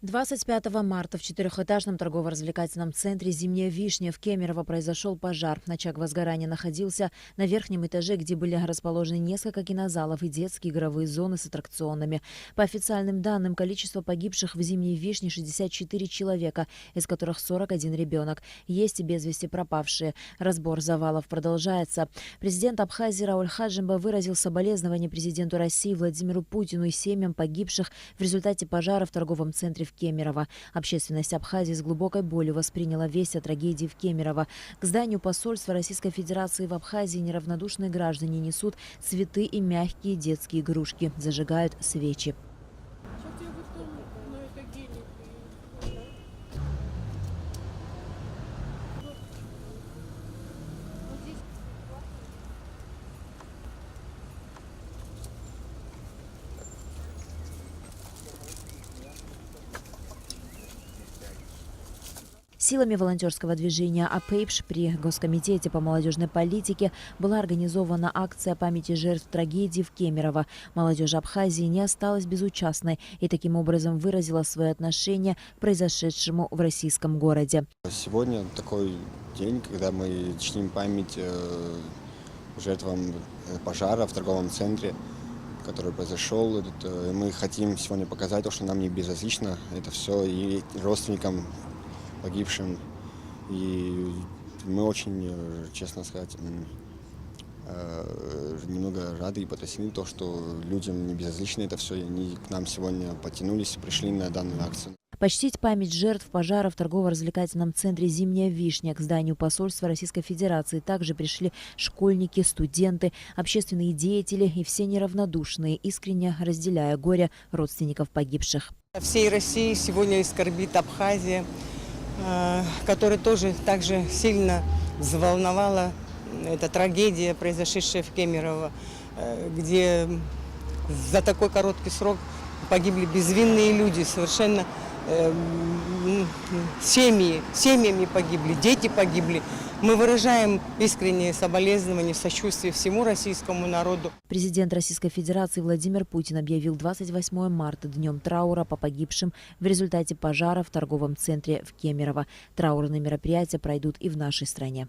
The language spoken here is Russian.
25 марта в четырехэтажном торгово-развлекательном центре «Зимняя вишня» в Кемерово произошел пожар. Очаг возгорания находился на верхнем этаже, где были расположены несколько кинозалов и детские игровые зоны с аттракционами. По официальным данным, количество погибших в «Зимней вишне» 64 человека, из которых 41 ребенок. Есть и без вести пропавшие. Разбор завалов продолжается. Президент Абхазии Рауль Хаджимба выразил соболезнования президенту России Владимиру Путину и семьям погибших в результате пожара в торговом центре в Кемерово. Общественность Абхазии с глубокой болью восприняла весть о трагедии в Кемерово. К зданию посольства Российской Федерации в Абхазии неравнодушные граждане несут цветы и мягкие детские игрушки, зажигают свечи. Силами волонтерского движения «АПЭЙПШ» при Госкомитете по молодежной политике была организована акция памяти жертв трагедии в Кемерово. Молодежь Абхазии не осталась безучастной и таким образом выразила свое отношение к произошедшему в российском городе. Сегодня такой день, когда мы чтим память жертвам пожара в торговом центре, который произошел. Мы хотим сегодня показать, что нам не безразлично это все и родственникам погибшим. И мы очень, честно сказать, немного рады и потрясены, что людям не безразлично это все. И они к нам сегодня потянулись и пришли на данную акцию. Почтить память жертв пожара в торгово-развлекательном центре «Зимняя вишня» к зданию посольства Российской Федерации также пришли школьники, студенты, общественные деятели и все неравнодушные, искренне разделяя горе родственников погибших. Всей России сегодня скорбит Абхазия, которая тоже также сильно взволновала эта трагедия, произошедшая в Кемерово, где за такой короткий срок погибли безвинные люди, совершенно семьями погибли, дети погибли. Мы выражаем искреннее соболезнование, сочувствие всему российскому народу. Президент Российской Федерации Владимир Путин объявил 28 марта днем траура по погибшим в результате пожара в торговом центре в Кемерово. Траурные мероприятия пройдут и в нашей стране.